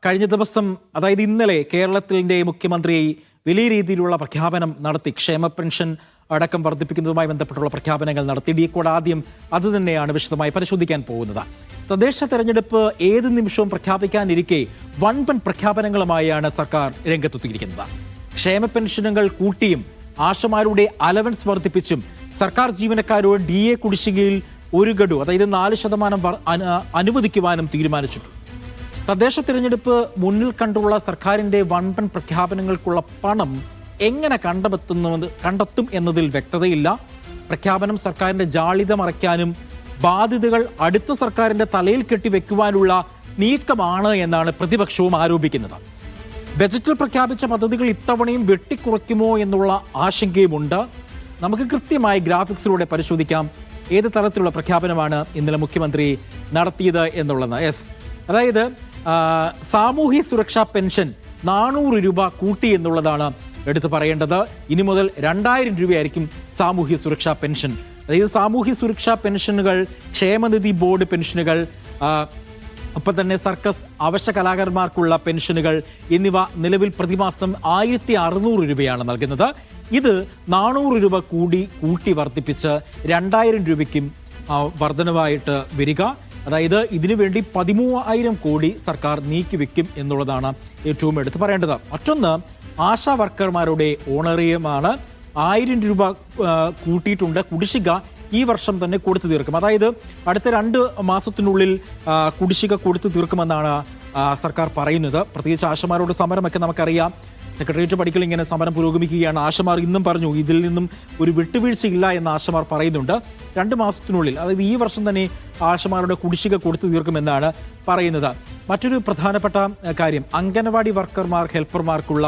കഴിഞ്ഞ ദിവസം അതായത് ഇന്നലെ കേരളത്തിന്റെ മുഖ്യമന്ത്രി വലിയ രീതിയിലുള്ള പ്രഖ്യാപനം നടത്തി. ക്ഷേമ പെൻഷൻ അടക്കം വർദ്ധിപ്പിക്കുന്നതുമായി ബന്ധപ്പെട്ടുള്ള പ്രഖ്യാപനങ്ങൾ നടത്തി. ഡീകോഡ് ആദ്യം അത് തന്നെയാണ് വിശദമായി പരിശോധിക്കാൻ പോകുന്നത്. തദ്ദേശ തെരഞ്ഞെടുപ്പ് ഏത് നിമിഷവും പ്രഖ്യാപിക്കാനിരിക്കെ വൻപൻ പ്രഖ്യാപനങ്ങളുമായാണ് സർക്കാർ രംഗത്തെത്തിയിരിക്കുന്നത്. ക്ഷേമ പെൻഷനുകൾ കൂട്ടിയും ആശമാരുടെ അലവൻസ് വർദ്ധിപ്പിച്ചും സർക്കാർ ജീവനക്കാരോട് DA കുടിശ്ശികയിൽ ഒരു ഗഡു അതായത് 4% അനുവദിക്കുവാനും തീരുമാനിച്ചിട്ടുണ്ട്. തദ്ദേശ തിരഞ്ഞെടുപ്പ് മുന്നിൽ കണ്ടുള്ള സർക്കാരിന്റെ വൻപൻ പ്രഖ്യാപനങ്ങൾക്കുള്ള പണം എങ്ങനെ കണ്ടെത്തും എന്നതിൽ വ്യക്തതയില്ല. പ്രഖ്യാപനം സർക്കാരിന്റെ ജാള്യത മറയ്ക്കാനും ബാധ്യതകൾ അടുത്ത സർക്കാരിന്റെ തലയിൽ കെട്ടിവെക്കുവാനുള്ള നീക്കമാണ് എന്നാണ് പ്രതിപക്ഷവും ആരോപിക്കുന്നത്. ബജറ്റിൽ പ്രഖ്യാപിച്ച പദ്ധതികൾ ഇത്തവണയും വെട്ടിക്കുറയ്ക്കുമോ എന്നുള്ള ആശങ്കയുമുണ്ട്. നമുക്ക് കൃത്യമായി ഗ്രാഫിക്സിലൂടെ പരിശോധിക്കാം ഏത് തരത്തിലുള്ള പ്രഖ്യാപനമാണ് ഇന്നലെ മുഖ്യമന്ത്രി നടത്തിയത് എന്നുള്ളത്. അതായത് സാമൂഹ്യ സുരക്ഷാ പെൻഷൻ 400 രൂപ കൂട്ടി എന്നുള്ളതാണ് എടുത്തു പറയേണ്ടത്. ഇനി മുതൽ 2000 രൂപയായിരിക്കും സാമൂഹ്യ സുരക്ഷാ പെൻഷൻ. അതായത് സാമൂഹ്യ സുരക്ഷാ പെൻഷനുകൾ, ക്ഷേമനിധി ബോർഡ് പെൻഷനുകൾ, ഒപ്പം തന്നെ സർക്കസ് അവശ്യ കലാകാരന്മാർക്കുള്ള പെൻഷനുകൾ എന്നിവ നിലവിൽ പ്രതിമാസം 1600 രൂപയാണ് നൽകുന്നത്. ഇത് 400 രൂപ കൂട്ടി വർദ്ധിപ്പിച്ച് 2000 രൂപയ്ക്കും വർധനവായിട്ട് വരിക. അതായത് ഇതിനുവേണ്ടി 13,000 കോടി സർക്കാർ നീക്കിവെക്കും എന്നുള്ളതാണ് ഏറ്റവും എടുത്തു പറയേണ്ടത്. മറ്റൊന്ന്, ആശാ വർക്കർമാരുടെ ഓണറേറിയമാണ്. 1000 രൂപ കൂട്ടിയിട്ടുണ്ട്. കുടിശ്ശിക ഈ വർഷം തന്നെ കൊടുത്തു തീർക്കും. അതായത് അടുത്ത 2 മാസത്തിനുള്ളിൽ കുടിശ്ശിക കൊടുത്തു തീർക്കുമെന്നാണ് സർക്കാർ പറയുന്നത്. പ്രത്യേകിച്ച് ആശമാരോട് സമരമൊക്കെ നമുക്കറിയാം. സെക്രട്ടേറിയറ്റ് പടിക്കൽ ഇങ്ങനെ സമരം പുരോഗമിക്കുകയാണ്. ആശമാർ ഇന്നും പറഞ്ഞു ഇതിൽ നിന്നും ഒരു വിട്ടുവീഴ്ചയില്ല എന്ന് ആശമാർ പറയുന്നുണ്ട്. 2 മാസത്തിനുള്ളിൽ അതായത് ഈ വർഷം തന്നെ ആശമാരുടെ കുടിശ്ശിക കൊടുത്തു തീർക്കുമെന്നാണ് പറയുന്നത്. മറ്റൊരു പ്രധാനപ്പെട്ട കാര്യം, അംഗനവാടി വർക്കർമാർ, ഹെൽപ്പർമാർക്കുള്ള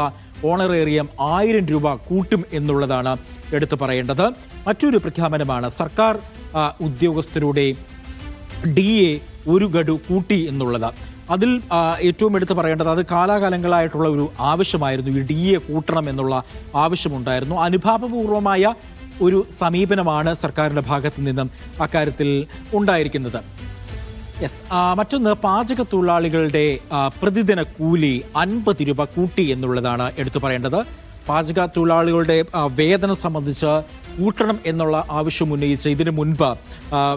ഓണറേറിയം 1000 രൂപ കൂട്ടും എന്നുള്ളതാണ് എടുത്തു പറയേണ്ടത്. മറ്റൊരു പ്രഖ്യാപനമാണ് സർക്കാർ ഉദ്യോഗസ്ഥരുടെ DA ഒരു ഗഡു കൂട്ടി എന്നുള്ളത്. അതിൽ ഏറ്റവും എടുത്തു പറയേണ്ടത് അത് കാലാകാലങ്ങളായിട്ടുള്ള ഒരു ആവശ്യമായിരുന്നു. ഈ DA കൂട്ടണം എന്നുള്ള ആവശ്യമുണ്ടായിരുന്നു. അനുഭാവപൂർവമായ ഒരു സമീപനമാണ് സർക്കാരിൻ്റെ ഭാഗത്തു നിന്നും അക്കാര്യത്തിൽ ഉണ്ടായിരിക്കുന്നത്. മറ്റൊന്ന്, പാചക തൊഴിലാളികളുടെ പ്രതിദിന കൂലി 50 രൂപ കൂട്ടി എന്നുള്ളതാണ് എടുത്തു പറയേണ്ടത്. പാചക തൊഴിലാളികളുടെ വേതനം സംബന്ധിച്ച് കൂട്ടണം എന്നുള്ള ആവശ്യം ഉന്നയിച്ച് ഇതിനു മുൻപ്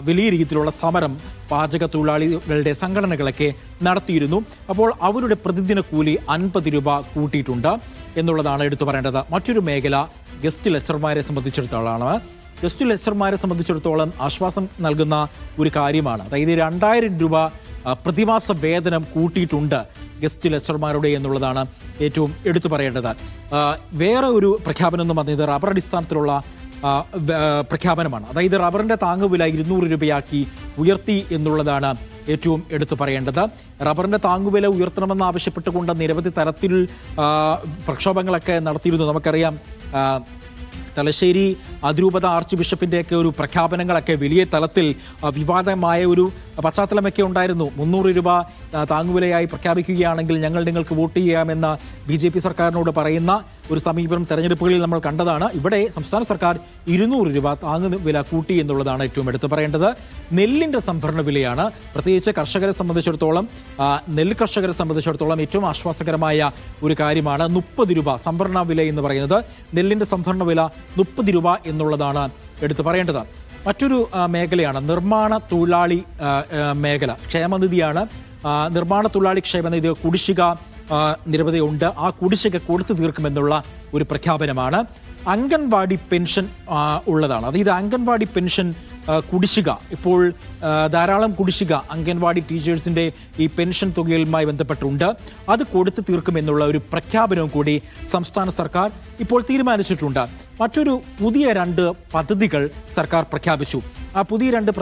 വലിയ രീതിയിലുള്ള സമരം പാചക തൊഴിലാളികളുടെ സംഘടനകളൊക്കെ നടത്തിയിരുന്നു. അപ്പോൾ അവരുടെ പ്രതിദിന കൂലി 50 രൂപ കൂട്ടിയിട്ടുണ്ട് എന്നുള്ളതാണ് എടുത്തു പറയേണ്ടത്. മറ്റൊരു മേഖല ഗസ്റ്റ് ലെക്ചർമാരെ സംബന്ധിച്ചിടത്തോളമാണ്. ഗസ്റ്റ് ലെക്ചർമാരെ സംബന്ധിച്ചിടത്തോളം ആശ്വാസം നൽകുന്ന ഒരു കാര്യമാണ്. അതായത് 2000 രൂപ പ്രതിമാസ വേതനം കൂട്ടിയിട്ടുണ്ട് ഗസ്റ്റ് ലെക്ചർമാരുടെ എന്നുള്ളതാണ് ഏറ്റവും എടുത്തു പറയേണ്ടത്. വേറെ ഒരു പ്രഖ്യാപനം എന്ന് പറഞ്ഞത് റബ്ബർ അടിസ്ഥാനത്തിലുള്ള പ്രഖ്യാപനമാണ്. അതായത് റബ്ബറിന്റെ താങ്ങുവില 200 രൂപയാക്കി ഉയർത്തി എന്നുള്ളതാണ് ഏറ്റവും എടുത്തു പറയേണ്ടത്. റബ്ബറിന്റെ താങ്ങുവില ഉയർത്തണമെന്ന് ആവശ്യപ്പെട്ടുകൊണ്ട് നിരവധി തരത്തിൽ പ്രക്ഷോഭങ്ങളൊക്കെ നടത്തിയിരുന്നു. നമുക്കറിയാം തലശ്ശേരി അതിരൂപത ആർച്ച് ബിഷപ്പിൻ്റെയൊക്കെ ഒരു പ്രഖ്യാപനങ്ങളൊക്കെ വലിയ തലത്തിൽ വിവാദമായ ഒരു പശ്ചാത്തലമൊക്കെ ഉണ്ടായിരുന്നു. 300 രൂപ താങ്ങുവിലയായി പ്രഖ്യാപിക്കുകയാണെങ്കിൽ ഞങ്ങൾ നിങ്ങൾക്ക് വോട്ട് ചെയ്യാമെന്ന BJP സർക്കാരിനോട് പറയുന്ന ഒരു സമീപനം തെരഞ്ഞെടുപ്പുകളിൽ നമ്മൾ കണ്ടതാണ്. ഇവിടെ സംസ്ഥാന സർക്കാർ 200 രൂപ താങ്ങുവില കൂട്ടി എന്നുള്ളതാണ് ഏറ്റവും എടുത്തു പറയേണ്ടത്. നെല്ലിൻ്റെ സംഭരണ വിലയാണ് പ്രത്യേകിച്ച് കർഷകരെ സംബന്ധിച്ചിടത്തോളം, നെല്ല് കർഷകരെ സംബന്ധിച്ചിടത്തോളം ഏറ്റവും ആശ്വാസകരമായ ഒരു കാര്യമാണ്. 30 രൂപ സംഭരണ വില എന്ന് പറയുന്നത്. നെല്ലിൻ്റെ സംഭരണ വില 30 രൂപ എന്നുള്ളതാണ് എടുത്തു പറയേണ്ടത്. മറ്റൊരു മേഖലയാണ് നിർമ്മാണ തൊഴിലാളി മേഖല. ക്ഷേമനിധിയാണ്. നിർമ്മാണ തൊഴിലാളി ക്ഷേമനിധി കുടിശ്ശിക നിരവധി ഉണ്ട്. ആ കുടിശ്ശിക കൊടുത്തു തീർക്കുമെന്നുള്ള ഒരു പ്രഖ്യാപനമാണ്. അംഗൻവാടി പെൻഷൻ ഉള്ളതാണ്. അതായത് അംഗൻവാടി പെൻഷൻ കുടിശ്ശിക ഇപ്പോൾ ധാരാളം കുടിശ്ശിക അംഗൻവാടി ടീച്ചേഴ്സിൻ്റെ ഈ പെൻഷൻ തുകയുമായി ബന്ധപ്പെട്ടുണ്ട്. അത് കൊടുത്തു തീർക്കുമെന്നുള്ള ഒരു പ്രഖ്യാപനവും കൂടി സംസ്ഥാന സർക്കാർ ഇപ്പോൾ തീരുമാനിച്ചിട്ടുണ്ട്. മറ്റൊരു പുതിയ 2 പദ്ധതികൾ സർക്കാർ പ്രഖ്യാപിച്ചു. ആ പുതിയ 2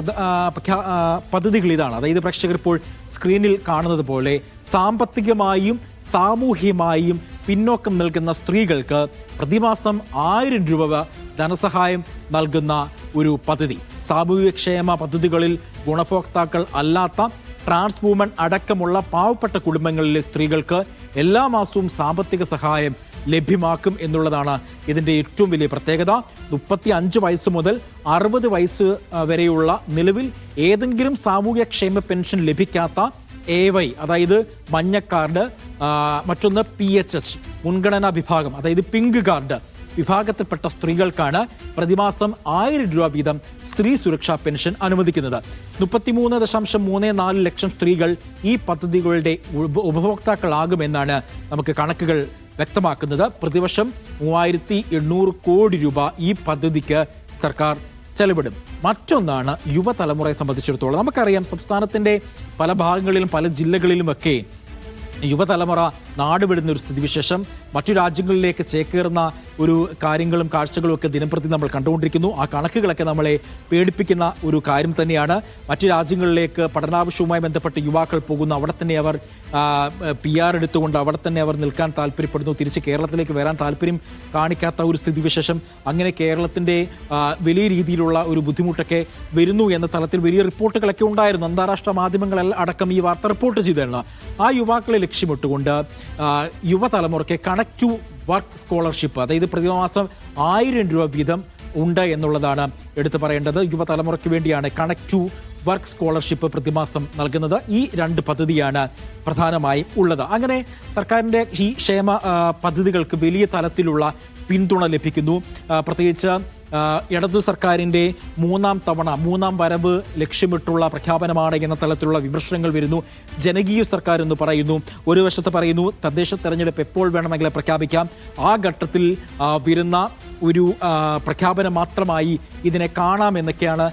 പദ്ധതികൾ ഇതാണ്. അതായത് പ്രേക്ഷകർ ഇപ്പോൾ സ്ക്രീനിൽ കാണുന്നത് പോലെ സാമ്പത്തികമായും സാമൂഹ്യമായും പിന്നോക്കം നൽകുന്ന സ്ത്രീകൾക്ക് പ്രതിമാസം 1000 രൂപ ധനസഹായം നൽകുന്ന ഒരു പദ്ധതി. സാമൂഹ്യക്ഷേമ പദ്ധതികളിൽ ഗുണഭോക്താക്കൾ അല്ലാത്ത ട്രാൻസ് വുമൺ അടക്കമുള്ള പാവപ്പെട്ട കുടുംബങ്ങളിലെ സ്ത്രീകൾക്ക് എല്ലാ മാസവും സാമ്പത്തിക സഹായം ലഭ്യമാക്കും എന്നുള്ളതാണ് ഇതിൻ്റെ ഏറ്റവും വലിയ പ്രത്യേകത. 35 വയസ്സ് മുതൽ 60 വയസ്സ് വരെയുള്ള നിലവിൽ ഏതെങ്കിലും സാമൂഹ്യക്ഷേമ പെൻഷൻ ലഭിക്കാത്ത AY, അതായത് മഞ്ഞ കാർഡ്, മറ്റൊന്ന് PHH മുൻഗണനാ വിഭാഗം, അതായത് പിങ്ക് കാർഡ് വിഭാഗത്തിൽപ്പെട്ട സ്ത്രീകൾക്കാണ് പ്രതിമാസം 1000 രൂപ വീതം സ്ത്രീ സുരക്ഷാ പെൻഷൻ അനുവദിക്കുന്നത്. 33.34 ലക്ഷം സ്ത്രീകൾ ഈ പദ്ധതികളുടെ ഉപഭോക്താക്കളാകുമെന്നാണ് നമുക്ക് കണക്കുകൾ വ്യക്തമാക്കുന്നത്. പ്രതിവർഷം 3800 കോടി രൂപ ഈ പദ്ധതിക്ക് സർക്കാർ ചെലവിടും. മറ്റൊന്നാണ് യുവതലമുറയെ സംബന്ധിച്ചിടത്തോളം. നമുക്കറിയാം, സംസ്ഥാനത്തിന്റെ പല ഭാഗങ്ങളിലും പല ജില്ലകളിലുമൊക്കെ യുവതലമുറ നാടുവിടുന്ന ഒരു സ്ഥിതിവിശേഷം, മറ്റു രാജ്യങ്ങളിലേക്ക് ചേക്കേറുന്ന ഒരു കാര്യങ്ങളും കാഴ്ചകളും ഒക്കെ ദിനംപ്രതി നമ്മൾ കണ്ടുകൊണ്ടിരിക്കുന്നു. ആ കണക്കുകളൊക്കെ നമ്മളെ പേടിപ്പിക്കുന്ന ഒരു കാര്യം തന്നെയാണ്. മറ്റു രാജ്യങ്ങളിലേക്ക് പഠനാവശ്യവുമായി ബന്ധപ്പെട്ട് യുവാക്കൾ പോകുന്നു. അവിടെ തന്നെ അവർ PR എടുത്തുകൊണ്ട് അവിടെ തന്നെ അവർ നിൽക്കാൻ താല്പര്യപ്പെടുന്നു. തിരിച്ച് കേരളത്തിലേക്ക് വരാൻ താല്പര്യം കാണിക്കാത്ത ഒരു സ്ഥിതിവിശേഷം. അങ്ങനെ കേരളത്തിൻ്റെ വലിയ രീതിയിലുള്ള ഒരു ബുദ്ധിമുട്ടൊക്കെ വരുന്നു എന്ന തലത്തിൽ വലിയ റിപ്പോർട്ടുകളൊക്കെ ഉണ്ടായിരുന്നു. അന്താരാഷ്ട്ര മാധ്യമങ്ങളെല്ലാം അടക്കം ഈ വാർത്ത റിപ്പോർട്ട് ചെയ്തിരുന്നു. ആ യുവാക്കളെ ലക്ഷ്യമിട്ടുകൊണ്ട് യുവതലമുറയ്ക്ക് കണക്ട് ടു വർക്ക് സ്കോളർഷിപ്പ്, അതായത് പ്രതിമാസം 1000 രൂപ വീതം ഉണ്ട് എന്നുള്ളതാണ് എടുത്തു പറയേണ്ടത്. യുവതലമുറയ്ക്ക് വേണ്ടിയാണ് കണക്ട് ടു വർക്ക് സ്കോളർഷിപ്പ് പ്രതിമാസം നൽകുന്നത്. ഈ 2 പദ്ധതിയാണ് പ്രധാനമായും ഉള്ളത്. അങ്ങനെ സർക്കാരിൻ്റെ ഈ ക്ഷേമ പദ്ധതികൾക്ക് വലിയ തലത്തിലുള്ള പിന്തുണ ലഭിക്കുന്നു. പ്രത്യേകിച്ച് ഇടതു സർക്കാരിൻ്റെ മൂന്നാം വരവ് ലക്ഷ്യമിട്ടുള്ള പ്രഖ്യാപനമാണ് എന്ന തലത്തിലുള്ള വിമർശനങ്ങൾ വരുന്നു. ജനകീയ സർക്കാർ എന്ന് പറയുന്നു. ഒരു വശത്ത് പറയുന്നു തദ്ദേശ തെരഞ്ഞെടുപ്പ് എപ്പോൾ വേണമെങ്കിലും പ്രഖ്യാപിക്കാം. ആ ഘട്ടത്തിൽ വരുന്ന ഒരു പ്രഖ്യാപനം മാത്രമായി ഇതിനെ കാണാമെന്നൊക്കെയാണ്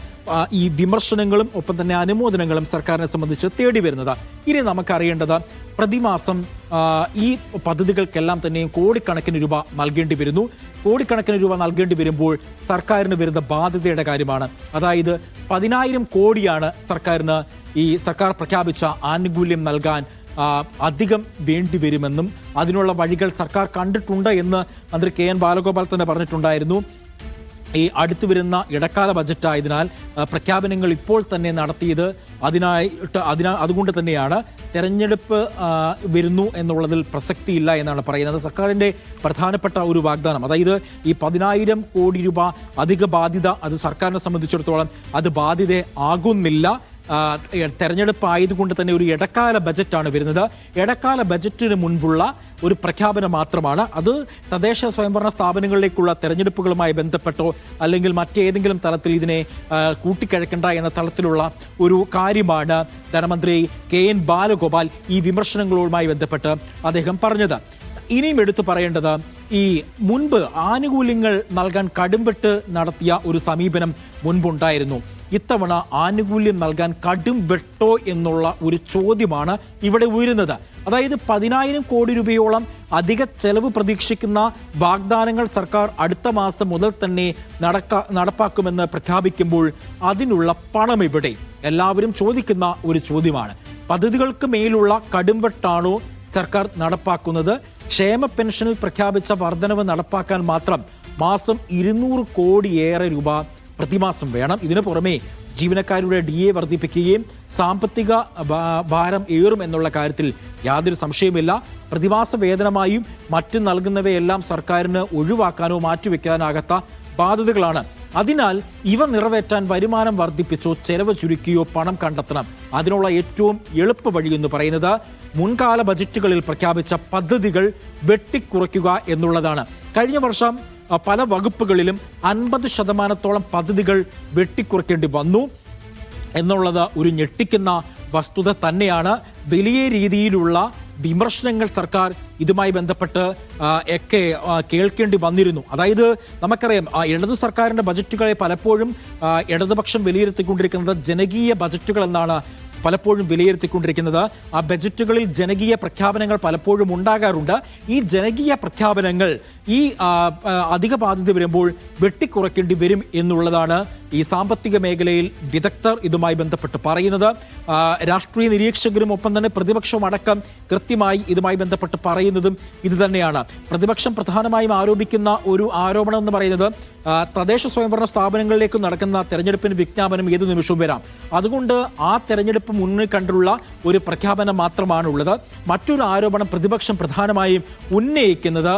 ഈ വിമർശനങ്ങളും ഒപ്പം തന്നെ അനുമോദനങ്ങളും സർക്കാരിനെ സംബന്ധിച്ച് തേടി വരുന്നത്. ഇനി നമുക്കറിയേണ്ടത്, പ്രതിമാസം ഈ പദ്ധതികൾക്കെല്ലാം തന്നെയും കോടിക്കണക്കിന് രൂപ നൽകേണ്ടി വരുന്നു. കോടിക്കണക്കിന് രൂപ നൽകേണ്ടി വരുമ്പോൾ സർക്കാരിന് വരുന്ന ബാധ്യതയുടെ കാര്യമാണ്. അതായത് 10,000 കോടിയാണ് സർക്കാർ പ്രഖ്യാപിച്ച ആനുകൂല്യം നൽകാൻ അധികം വേണ്ടിവരുമെന്നും അതിനുള്ള വഴികൾ സർക്കാർ കണ്ടിട്ടുണ്ട് എന്ന് മന്ത്രി KN ബാലഗോപാൽ തന്നെ പറഞ്ഞിട്ടുണ്ടായിരുന്നു. ഈ അടുത്തു വരുന്ന ഇടക്കാല ബജറ്റായതിനാൽ പ്രഖ്യാപനങ്ങൾ ഇപ്പോൾ തന്നെ നടത്തിയത് അതുകൊണ്ട് തന്നെയാണ് തെരഞ്ഞെടുപ്പ് വരുന്നു എന്നുള്ളതിൽ പ്രസക്തിയില്ല എന്നാണ് പറയുന്നത്. സർക്കാരിൻ്റെ പ്രധാനപ്പെട്ട ഒരു വാഗ്ദാനം, അതായത് ഈ 10,000 കോടി രൂപ അധിക ബാധ്യത, അത് സർക്കാരിനെ സംബന്ധിച്ചിടത്തോളം അത് ബാധ്യത ആകുന്നില്ല. തെരഞ്ഞെടുപ്പ് ആയതുകൊണ്ട് തന്നെ ഒരു ഇടക്കാല ബജറ്റാണ് വരുന്നത്. ഇടക്കാല ബജറ്റിന് മുൻപുള്ള ഒരു പ്രഖ്യാപനം മാത്രമാണ് അത്. തദ്ദേശ സ്വയംഭരണ സ്ഥാപനങ്ങളിലേക്കുള്ള തെരഞ്ഞെടുപ്പുകളുമായി ബന്ധപ്പെട്ടോ അല്ലെങ്കിൽ മറ്റേതെങ്കിലും തലത്തിൽ ഇതിനെ കൂട്ടിക്കഴക്കേണ്ട എന്ന തലത്തിലുള്ള ഒരു കാര്യമാണ് ധനമന്ത്രി KN ബാലഗോപാൽ ഈ വിമർശനങ്ങളുമായി ബന്ധപ്പെട്ട് അദ്ദേഹം പറഞ്ഞത്. ഇനിയും എടുത്തു പറയേണ്ടത്, ഈ മുൻപ് ആനുകൂല്യങ്ങൾ നൽകാൻ കടുംവെട്ട് നടത്തിയ ഒരു സമീപനം മുൻപുണ്ടായിരുന്നു. ഇത്തവണ ആനുകൂല്യം നൽകാൻ കടും വെട്ടോ എന്നുള്ള ഒരു ചോദ്യമാണ് ഇവിടെ ഉയരുന്നത്. അതായത് 10,000 കോടി രൂപയോളം അധിക ചെലവ് പ്രതീക്ഷിക്കുന്ന വാഗ്ദാനങ്ങൾ സർക്കാർ അടുത്ത മാസം മുതൽ തന്നെ നടപ്പാക്കുമെന്ന് പ്രഖ്യാപിക്കുമ്പോൾ അതിനുള്ള പണം എവിടെ? എല്ലാവരും ചോദിക്കുന്ന ഒരു ചോദ്യമാണ്. പദ്ധതികൾക്ക് മേലുള്ള കടുംവെട്ടാണോ സർക്കാർ നടപ്പാക്കുന്നത്? ക്ഷേമ പെൻഷനിൽ പ്രഖ്യാപിച്ച വർധനവ് നടപ്പാക്കാൻ മാത്രം മാസം 200 കോടിയേറെ രൂപ പ്രതിമാസം വേണം. ഇതിനു പുറമെ ജീവനക്കാരുടെ DA വർദ്ധിപ്പിക്കുകയും സാമ്പത്തിക ഭാരം ഏറും എന്നുള്ള കാര്യത്തിൽ യാതൊരു സംശയമില്ല. പ്രതിമാസ വേതനമായും മറ്റും നൽകുന്നവയെല്ലാം സർക്കാരിന് ഒഴിവാക്കാനോ മാറ്റിവെക്കാനാകാത്ത ബാധ്യതകളാണ്. അതിനാൽ ഇവ നിറവേറ്റാൻ വരുമാനം വർദ്ധിപ്പിച്ചോ ചെലവ് ചുരുക്കിയോ പണം കണ്ടെത്തണം. അതിനുള്ള ഏറ്റവും എളുപ്പ വഴി എന്ന് പറയുന്നത് മുൻകാല ബജറ്റുകളിൽ പ്രഖ്യാപിച്ച പദ്ധതികൾ വെട്ടിക്കുറയ്ക്കുക എന്നുള്ളതാണ്. കഴിഞ്ഞ വർഷം പല വകുപ്പുകളിലും 50% പദ്ധതികൾ വെട്ടിക്കുറയ്ക്കേണ്ടി വന്നു എന്നുള്ളത് ഒരു ഞെട്ടിക്കുന്ന വസ്തുത തന്നെയാണ്. വലിയ രീതിയിലുള്ള വിമർശനങ്ങൾ സർക്കാർ ഇതുമായി ബന്ധപ്പെട്ട് ഒക്കെ കേൾക്കേണ്ടി വന്നിരുന്നു. അതായത് നമുക്കറിയാം, ഇടതു സർക്കാരിൻ്റെ ബജറ്റുകളെ പലപ്പോഴും ഇടതുപക്ഷം വിലയിരുത്തിക്കൊണ്ടിരിക്കുന്നത് ജനകീയ ബജറ്റുകൾ എന്നാണ് പലപ്പോഴും വിലയിരുത്തിക്കൊണ്ടിരിക്കുന്നത്. ആ ബജറ്റുകളിൽ ജനകീയ പ്രഖ്യാപനങ്ങൾ പലപ്പോഴും ഉണ്ടാകാറുണ്ട്. ഈ ജനകീയ പ്രഖ്യാപനങ്ങൾ ഈ അധിക ബാധ്യത വരുമ്പോൾ വെട്ടിക്കുറയ്ക്കേണ്ടി വരും എന്നുള്ളതാണ് ഈ സാമ്പത്തിക മേഖലയിൽ വിദഗ്ധർ ഇതുമായി ബന്ധപ്പെട്ട് പറയുന്നത്. രാഷ്ട്രീയ നിരീക്ഷകരും ഒപ്പം തന്നെ പ്രതിപക്ഷവും അടക്കം കൃത്യമായി ഇതുമായി ബന്ധപ്പെട്ട് പറയുന്നതും ഇത് തന്നെയാണ്. പ്രതിപക്ഷം പ്രധാനമായും ആരോപിക്കുന്ന ഒരു ആരോപണം എന്ന് പറയുന്നത് തദ്ദേശ സ്വയംഭരണ സ്ഥാപനങ്ങളിലേക്ക് നടക്കുന്ന തെരഞ്ഞെടുപ്പിന് വിജ്ഞാപനം ഏതു നിമിഷവും വരാം. അതുകൊണ്ട് ആ തെരഞ്ഞെടുപ്പ് മുന്നിൽ കണ്ടുള്ള ഒരു പ്രഖ്യാപനം മാത്രമാണുള്ളത്. മറ്റൊരു ആരോപണം പ്രതിപക്ഷം പ്രധാനമായും ഉന്നയിക്കുന്നത്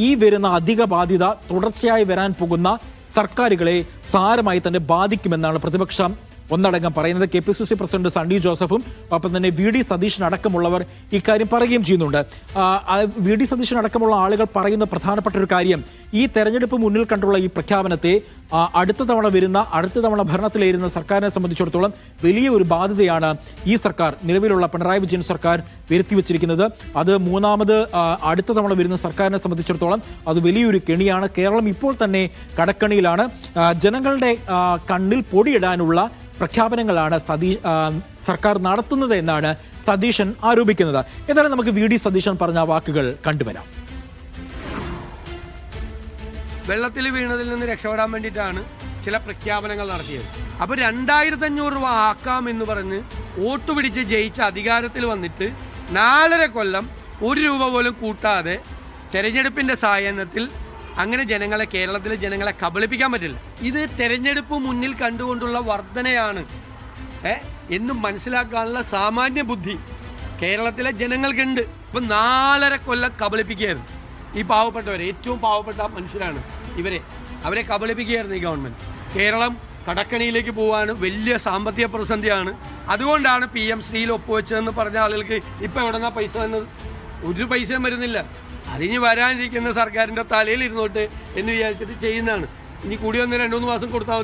ഈ വരുന്ന അധിക ബാധ്യത തുടർച്ചയായി വരാൻ പോകുന്ന സർക്കാരുകളെ സാരമായി തന്നെ ബാധിക്കുമെന്നാണ് പ്രതിപക്ഷം ഒന്നടങ്കം പറയുന്നത്. KPCC പ്രസിഡന്റ് സണ്ണി ജോസഫും ഒപ്പം തന്നെ VD സതീശൻ അടക്കമുള്ളവർ ഇക്കാര്യം പറയുകയും ചെയ്യുന്നുണ്ട്. VD സതീശൻ അടക്കമുള്ള ആളുകൾ പറയുന്ന പ്രധാനപ്പെട്ട ഒരു കാര്യം, ഈ തെരഞ്ഞെടുപ്പ് മുന്നിൽ കണ്ടുള്ള ഈ പ്രഖ്യാപനത്തെ അടുത്ത തവണ ഭരണത്തിലേരുന്ന സർക്കാരിനെ സംബന്ധിച്ചിടത്തോളം വലിയ ഒരു ബാധ്യതയാണ് ഈ സർക്കാർ, നിലവിലുള്ള പിണറായി വിജയൻ സർക്കാർ വരുത്തിവെച്ചിരിക്കുന്നത്. അത് മൂന്നാമത് അടുത്ത തവണ വരുന്ന സർക്കാരിനെ സംബന്ധിച്ചിടത്തോളം അത് വലിയൊരു കെണിയാണ്. കേരളം ഇപ്പോൾ തന്നെ കടക്കണിയിലാണ്. ജനങ്ങളുടെ കണ്ണിൽ പൊടിയിടാനുള്ള പ്രഖ്യാപനങ്ങളാണ് സർക്കാർ നടത്തുന്നത് എന്നാണ് സതീശൻ ആരോപിക്കുന്നത്. ഏതായാലും നമുക്ക് VD സതീശൻ പറഞ്ഞ വാക്കുകൾ കണ്ടുവരാം. വെള്ളത്തിൽ വീണതിൽ നിന്ന് രക്ഷപ്പെടാൻ വേണ്ടിയിട്ടാണ് ചില പ്രഖ്യാപനങ്ങൾ നടത്തിയത്. അപ്പോൾ 2500 രൂപ ആക്കാം എന്ന് പറഞ്ഞ് വോട്ട് പിടിച്ച് ജയിച്ച അധികാരത്തിൽ വന്നിട്ട് 4.5 കൊല്ലം 1 രൂപ പോലും കൂട്ടാതെ തെരഞ്ഞെടുപ്പിന്റെ സായാഹ്നത്തിൽ അങ്ങനെ കേരളത്തിലെ ജനങ്ങളെ കബളിപ്പിക്കാൻ പറ്റില്ല. ഇത് തെരഞ്ഞെടുപ്പ് മുന്നിൽ കണ്ടുകൊണ്ടുള്ള വർധനയാണ് എന്നും മനസ്സിലാക്കാനുള്ള സാമാന്യ ബുദ്ധി കേരളത്തിലെ ജനങ്ങൾക്കുണ്ട്. ഇപ്പം 4.5 കൊല്ലം കബളിപ്പിക്കുകയായിരുന്നു ഈ പാവപ്പെട്ടവരെ, ഏറ്റവും പാവപ്പെട്ട മനുഷ്യരാണ് അവരെ കബളിപ്പിക്കുകയായിരുന്നു ഈ ഗവൺമെന്റ്. കേരളം കടക്കണിയിലേക്ക് പോകാൻ വലിയ സാമ്പത്തിക പ്രതിസന്ധിയാണ്. അതുകൊണ്ടാണ് PM ശ്രീയിൽ ഒപ്പുവെച്ചതെന്ന് പറഞ്ഞ ആളുകൾക്ക് ഇപ്പം എവിടെന്നാ പൈസ വന്നത്? ഒരു പൈസയും വരുന്നില്ല. അതിന് വരാനിരിക്കുന്ന സർക്കാരിൻ്റെ തലയിൽ ഇരുന്നോട്ട് എന്ന് വിചാരിച്ചിട്ട് ചെയ്യുന്നതാണ്. ഇനി കൂടി വന്ന് 2-3 മാസം കൊടുത്താൽ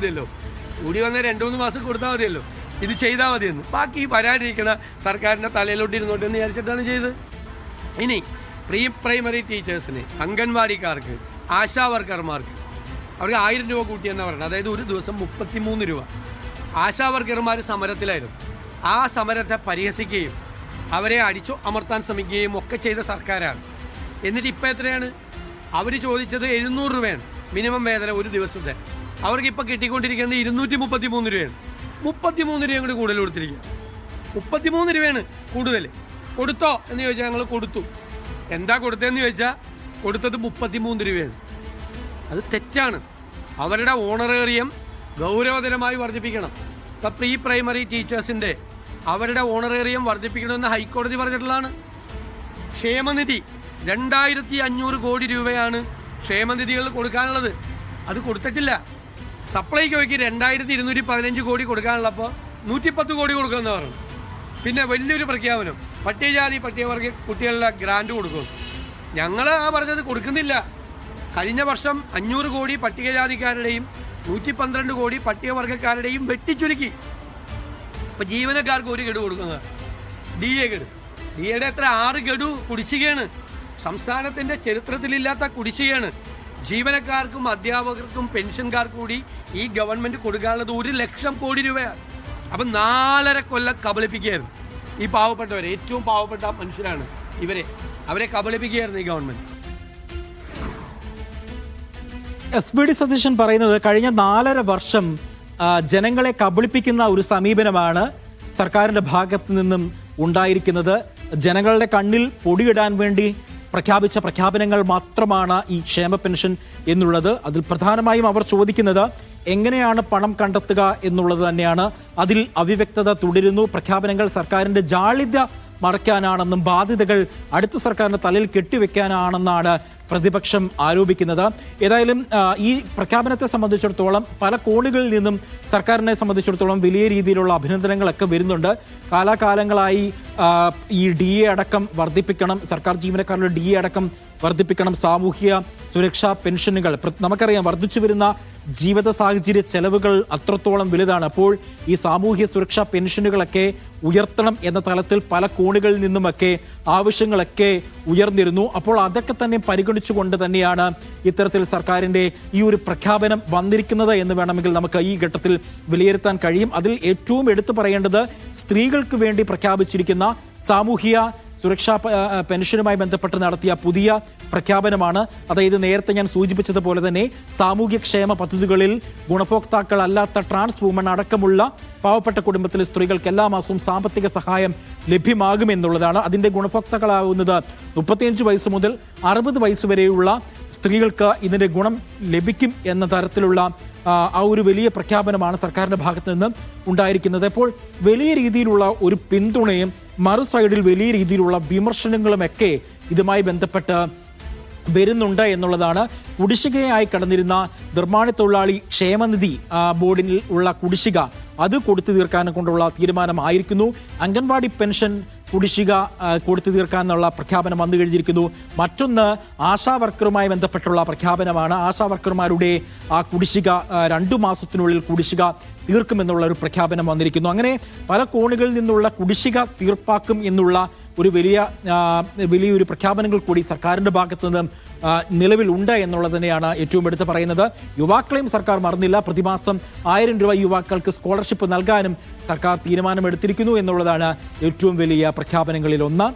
മതിയല്ലോ, ഇത് ചെയ്താൽ മതിയെന്ന്. ബാക്കി വരാനിരിക്കുന്ന സർക്കാരിൻ്റെ തലയിലോട്ട് ഇരുന്നോട്ട് എന്ന് വിചാരിച്ചിട്ടാണ് ചെയ്തത്. ഇനി പ്രീ പ്രൈമറി ടീച്ചേഴ്സിന്, അംഗൻവാടിക്കാർക്ക്, ആശാ വർക്കർമാർക്ക് അവർക്ക് 1000 രൂപ കൂട്ടിയെന്നാണ് പറയുന്നത്. അതായത് ഒരു ദിവസം 33 രൂപ. ആശാ വർക്കർമാർ സമരത്തിലായിരുന്നു. ആ സമരത്തെ പരിഹസിക്കുകയും അവരെ അടിച്ചു അമർത്താൻ ശ്രമിക്കുകയും ഒക്കെ ചെയ്ത സർക്കാരാണ്. എന്നിട്ട് ഇപ്പം എത്രയാണ്? അവർ ചോദിച്ചത് 700 രൂപയാണ് മിനിമം വേതനം ഒരു ദിവസത്തെ. അവർക്ക് ഇപ്പം കിട്ടിക്കൊണ്ടിരിക്കുന്നത് 233 രൂപയാണ്. 33 രൂപയും കൂടി കൂടുതൽ കൊടുത്തിരിക്കുക. 33 രൂപയാണ് കൂടുതൽ. കൊടുത്തോ എന്ന് ചോദിച്ചാൽ ഞങ്ങൾ കൊടുത്തു. എന്താ കൊടുത്തതെന്ന് ചോദിച്ചാൽ കൊടുത്തത് 33 രൂപയാണ്. അത് തെറ്റാണ്. അവരുടെ ഓണറേറിയം ഗൗരവതരമായി വർദ്ധിപ്പിക്കണം. ഇപ്പം പ്രീ പ്രൈമറി ടീച്ചേഴ്സിൻ്റെ അവരുടെ ഓണറേറിയം വർദ്ധിപ്പിക്കണമെന്ന് ഹൈക്കോടതി പറഞ്ഞിട്ടുള്ളതാണ്. ക്ഷേമനിധി 2500 കോടി രൂപയാണ് ക്ഷേമനിധികൾ കൊടുക്കാനുള്ളത്. അത് കൊടുത്തിട്ടില്ല. സപ്ലൈകോയ്ക്ക് 2215 കോടി കൊടുക്കാനുള്ളപ്പോൾ 110 കോടി കൊടുക്കുമെന്ന് പറഞ്ഞു. പിന്നെ വലിയൊരു പ്രഖ്യാപനം, പട്ടികജാതി പട്ടികവർഗ കുട്ടികളുടെ ഗ്രാൻഡ് കൊടുക്കും. ഞങ്ങൾ പറഞ്ഞത് കൊടുക്കുന്നില്ല. കഴിഞ്ഞ വർഷം 500 കോടി പട്ടികജാതിക്കാരുടെയും 112 കോടി പട്ടികവർഗക്കാരുടെയും വെട്ടിച്ചുരുക്കി. ഇപ്പം ജീവനക്കാർക്ക് ഒരു ഗഡു കൊടുക്കുന്നത് DA ഗഡു. DAയുടെ എത്ര 6 ഗഡു കുടിശ്ശികയാണ്. സംസ്ഥാനത്തിൻ്റെ ചരിത്രത്തിലില്ലാത്ത കുടിശ്ശികയാണ്. ജീവനക്കാർക്കും അധ്യാപകർക്കും പെൻഷൻകാർക്കും കൂടി ഈ ഗവൺമെൻറ് കൊടുക്കാനുള്ളത് 1 ലക്ഷം കോടി രൂപയാണ്. അപ്പം 4.5 കൊല്ലം കബളിപ്പിക്കുകയായിരുന്നു ഈ പാവപ്പെട്ടവരെ, ഏറ്റവും പാവപ്പെട്ട മനുഷ്യരാണ് അവരെ കബളിപ്പിക്കുകയായിരുന്നു ഈ ഗവൺമെൻറ്. VD സതീശൻ പറയുന്നത് കഴിഞ്ഞ 4.5 വർഷം ജനങ്ങളെ കബളിപ്പിക്കുന്ന ഒരു സമീപനമാണ് സർക്കാരിൻ്റെ ഭാഗത്ത് നിന്നും ഉണ്ടായിരിക്കുന്നത്. ജനങ്ങളുടെ കണ്ണിൽ പൊടിയിടാൻ വേണ്ടി പ്രഖ്യാപിച്ച പ്രഖ്യാപനങ്ങൾ മാത്രമാണ് ഈ ക്ഷേമ പെൻഷൻ എന്നുള്ളത്. അതിൽ പ്രധാനമായും അവർ ചോദിക്കുന്നത് എങ്ങനെയാണ് പണം കണ്ടെത്തുക എന്നുള്ളത് തന്നെയാണ്. അതിൽ അവ്യക്തത തുടരുന്നു. പ്രഖ്യാപനങ്ങൾ സർക്കാരിൻ്റെ ജാള്യത മറയ്ക്കാനാണെന്നും ബാധ്യതകൾ അടുത്ത സർക്കാരിന്റെ തലയിൽ കെട്ടിവെക്കാനാണെന്നാണ് പ്രതിപക്ഷം ആരോപിക്കുന്നത്. ഏതായാലും ഈ പ്രഖ്യാപനത്തെ സംബന്ധിച്ചിടത്തോളം പല കോണുകളിൽ നിന്നും സർക്കാരിനെ സംബന്ധിച്ചിടത്തോളം വലിയ രീതിയിലുള്ള അഭിനന്ദനങ്ങളൊക്കെ വരുന്നുണ്ട്. കാലാകാലങ്ങളായി ഈ DA അടക്കം വർദ്ധിപ്പിക്കണം, സർക്കാർ ജീവനക്കാരുടെ DA അടക്കം വർദ്ധിപ്പിക്കണം, സാമൂഹ്യ സുരക്ഷാ പെൻഷനുകൾ നമുക്കറിയാം വർദ്ധിച്ചു വരുന്ന ജീവിത സാഹചര്യ ചെലവുകൾ അത്രത്തോളം വലുതാണ്. അപ്പോൾ ഈ സാമൂഹ്യ സുരക്ഷാ പെൻഷനുകളൊക്കെ ഉയർത്തണം എന്ന തലത്തിൽ പല കോണുകളിൽ നിന്നുമൊക്കെ ആവശ്യങ്ങളൊക്കെ ഉയർന്നിരുന്നു. അപ്പോൾ അതൊക്കെ തന്നെ പരിഗണിച്ചുകൊണ്ട് തന്നെയാണ് ഇത്തരത്തിൽ സർക്കാരിൻ്റെ ഈ ഒരു പ്രഖ്യാപനം വന്നിരിക്കുന്നത് എന്ന് വേണമെങ്കിൽ നമുക്ക് ഈ ഘട്ടത്തിൽ വിലയിരുത്താൻ കഴിയും. അതിൽ ഏറ്റവും എടുത്തു പറയേണ്ടത് സ്ത്രീകൾക്ക് വേണ്ടി പ്രഖ്യാപിച്ചിരിക്കുന്ന സാമൂഹ്യ സുരക്ഷാ പെൻഷനുമായി ബന്ധപ്പെട്ട് നടത്തിയ പുതിയ പ്രഖ്യാപനമാണ്. അതായത് നേരത്തെ ഞാൻ സൂചിപ്പിച്ചതുപോലെ തന്നെ സാമൂഹ്യക്ഷേമ പദ്ധതികളിൽ ഗുണഭോക്താക്കളല്ലാത്ത ട്രാൻസ് വുമൺ അടക്കമുള്ള പാവപ്പെട്ട കുടുംബത്തിലെ സ്ത്രീകൾക്ക് എല്ലാ മാസവും സാമ്പത്തിക സഹായം ലഭ്യമാകുമെന്നുള്ളതാണ്. അതിൻ്റെ ഗുണഭോക്താക്കളാവുന്നത് 35 വയസ്സ് മുതൽ 60 വയസ്സ് വരെയുള്ള സ്ത്രീകൾക്ക് ഇതിൻ്റെ ഗുണം ലഭിക്കും എന്ന തരത്തിലുള്ള ആ ഒരു വലിയ പ്രഖ്യാപനമാണ് സർക്കാരിൻ്റെ ഭാഗത്ത് നിന്ന് ഉണ്ടായിരിക്കുന്നത്. അപ്പോൾ വലിയ രീതിയിലുള്ള ഒരു പിന്തുണയും മറു സൈഡിൽ വലിയ രീതിയിലുള്ള വിമർശനങ്ങളുമൊക്കെ ഇതുമായി ബന്ധപ്പെട്ട് വരുന്നുണ്ട് എന്നുള്ളതാണ്. കുടിശ്ശികയായി കടന്നിരുന്ന നിർമ്മാണ തൊഴിലാളി ക്ഷേമനിധി ബോർഡിൽ ഉള്ള കുടിശ്ശിക അത് കൊടുത്തു തീർക്കാനെ കൊണ്ടുള്ള തീരുമാനമായിരിക്കുന്നു. അംഗൻവാടി പെൻഷൻ കുടിശ്ശിക കൊടുത്തു തീർക്കാനുള്ള പ്രഖ്യാപനം വന്നു കഴിഞ്ഞിരിക്കുന്നു. മറ്റൊന്ന് ആശാ വർക്കറുമായി ബന്ധപ്പെട്ടുള്ള പ്രഖ്യാപനമാണ്. ആശാ വർക്കർമാരുടെ ആ കുടിശ്ശിക 2 മാസത്തിനുള്ളിൽ കുടിശ്ശിക തീർക്കുമെന്നുള്ള ഒരു പ്രഖ്യാപനം വന്നിരിക്കുന്നു. അങ്ങനെ പല കോണുകളിൽ നിന്നുള്ള കുടിശ്ശിക തീർപ്പാക്കും എന്നുള്ള ഒരു വലിയൊരു പ്രഖ്യാപനങ്ങൾ കൂടി സർക്കാരിന്റെ ഭാഗത്തു നിന്ന് നിലവിലുണ്ട് എന്നുള്ളത് തന്നെയാണ് ഏറ്റവും എടുത്ത് പറയുന്നത്. യുവാക്കളെയും സർക്കാർ മറന്നില്ല. പ്രതിമാസം 1000 രൂപ യുവാക്കൾക്ക് സ്കോളർഷിപ്പ് നൽകാനും സർക്കാർ തീരുമാനമെടുത്തിരിക്കുന്നു എന്നുള്ളതാണ് ഏറ്റവും വലിയ പ്രഖ്യാപനങ്ങളിൽ ഒന്ന്.